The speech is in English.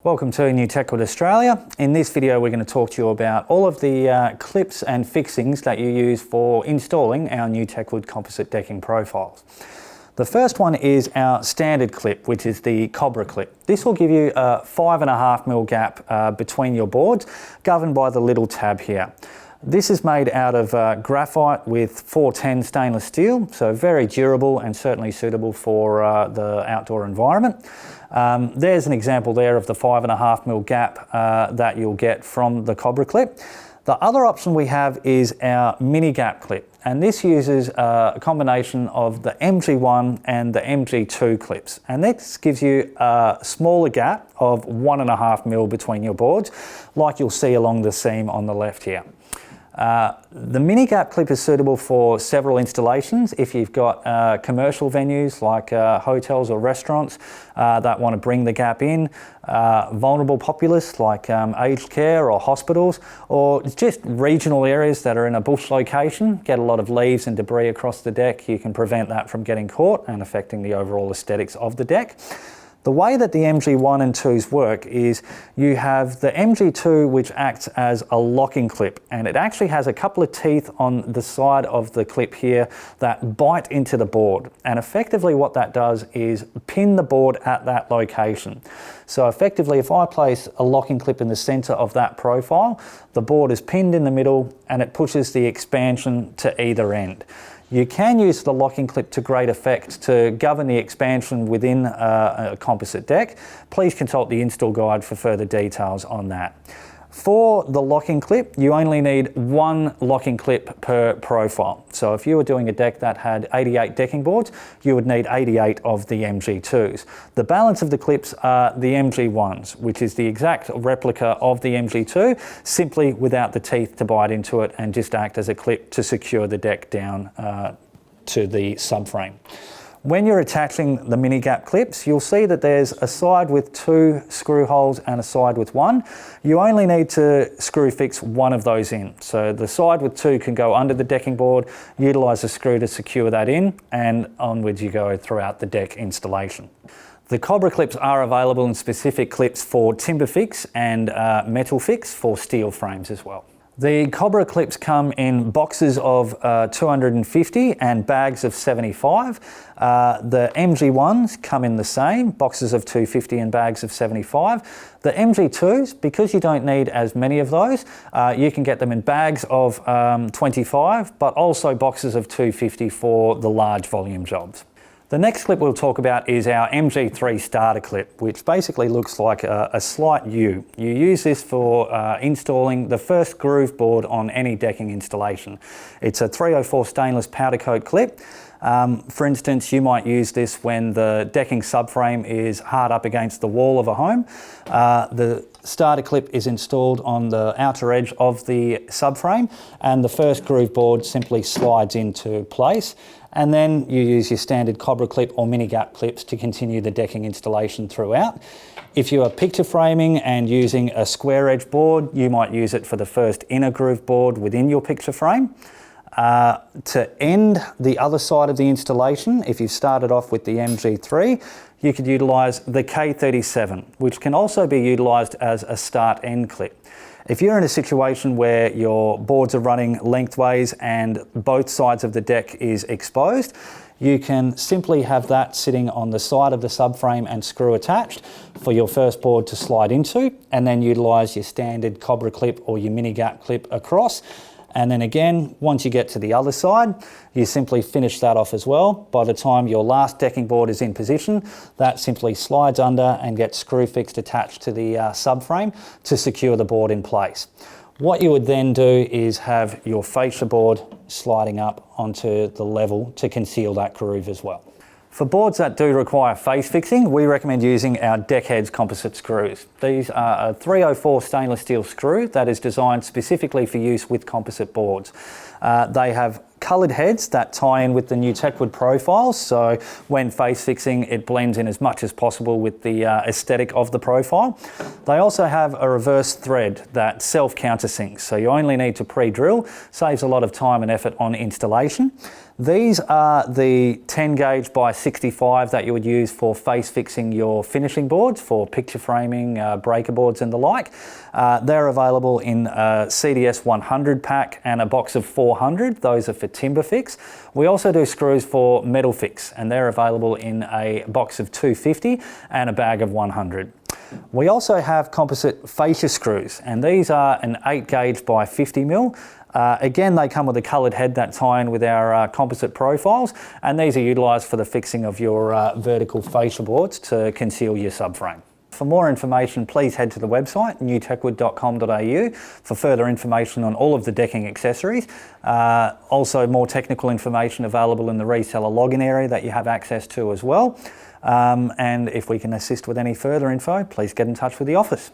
Welcome to NewTechWood Australia. In this video we're going to talk to you about all of the clips and fixings that you use for installing our NewTechWood composite decking profiles. The first one is our standard clip, which is the Cobra clip. This will give you a 5.5mm gap between your boards, governed by the little tab here. This is made out of graphite with 410 stainless steel, so very durable and certainly suitable for the outdoor environment. There's an example there of the 5.5mm gap that you'll get from the Cobra clip. The other option we have is our mini gap clip, and this uses a combination of the MG1 and the MG2 clips, and this gives you a smaller gap of 1.5mm between your boards, like you'll see along the seam on the left here. The mini gap clip is suitable for several installations. If you've got commercial venues like hotels or restaurants that want to bring the gap in, vulnerable populace like aged care or hospitals, or just regional areas that are in a bush location, get a lot of leaves and debris across the deck, you can prevent that from getting caught and affecting the overall aesthetics of the deck. The way that the MG1 and 2s work is you have the MG2, which acts as a locking clip, and it actually has a couple of teeth on the side of the clip here that bite into the board, and effectively what that does is pin the board at that location. So effectively, if I place a locking clip in the center of that profile, the board is pinned in the middle and it pushes the expansion to either end. You can use the locking clip to great effect to govern the expansion within a composite deck. Please consult the install guide for further details on that. For the locking clip, you only need one locking clip per profile. So if you were doing a deck that had 88 decking boards, you would need 88 of the MG2s. The balance of the clips are the MG1s, which is the exact replica of the MG2, simply without the teeth to bite into it and just act as a clip to secure the deck down to the subframe. When you're attaching the mini gap clips, you'll see that there's a side with 2 screw holes and a side with 1. You only need to screw fix one of those in. So the side with 2 can go under the decking board, utilise a screw to secure that in, and onwards you go throughout the deck installation. The Cobra clips are available in specific clips for timber fix and metal fix for steel frames as well. The Cobra clips come in boxes of 250 and bags of 75. The MG1s come in the same, boxes of 250 and bags of 75. The MG2s, because you don't need as many of those, you can get them in bags of 25, but also boxes of 250 for the large volume jobs. The next clip we'll talk about is our MG3 starter clip, which basically looks like a slight U. You use this for installing the first groove board on any decking installation. It's a 304 stainless powder coat clip. For instance, you might use this when the decking subframe is hard up against the wall of a home. The starter clip is installed on the outer edge of the subframe, and the first groove board simply slides into place. And then you use your standard Cobra clip or mini gap clips to continue the decking installation throughout. If you are picture framing and using a square edge board, you might use it for the first inner groove board within your picture frame. To end the other side of the installation, if you've started off with the MG3, you could utilise the K37, which can also be utilised as a start-end clip. If you're in a situation where your boards are running lengthways and both sides of the deck is exposed, you can simply have that sitting on the side of the subframe and screw attached for your first board to slide into, and then utilise your standard Cobra clip or your mini gap clip across. And then again, once you get to the other side, you simply finish that off as well. By the time your last decking board is in position, that simply slides under and gets screw fixed attached to the subframe to secure the board in place. What you would then do is have your fascia board sliding up onto the level to conceal that groove as well. For boards that do require face fixing, we recommend using our Deckheads composite screws. These are a 304 stainless steel screw that is designed specifically for use with composite boards. They have coloured heads that tie in with the NewTechWood profiles, so when face fixing it blends in as much as possible with the aesthetic of the profile. They also have a reverse thread that self countersinks, so you only need to pre-drill, saves a lot of time and effort on installation. These are the 10 gauge by 65 that you would use for face fixing your finishing boards for picture framing, breaker boards and the like. They're available in a CDS 100 pack and a box of 400. Those are for timber fix. We also do screws for metal fix, and they're available in a box of 250 and a bag of 100. We also have composite fascia screws, and these are an 8 gauge by 50 mil. Again, they come with a coloured head that tie in with our composite profiles, and these are utilised for the fixing of your vertical fascia boards to conceal your subframe. For more information, please head to the website newtechwood.com.au for further information on all of the decking accessories. Also, more technical information available in the reseller login area that you have access to as well. And if we can assist with any further info, please get in touch with the office.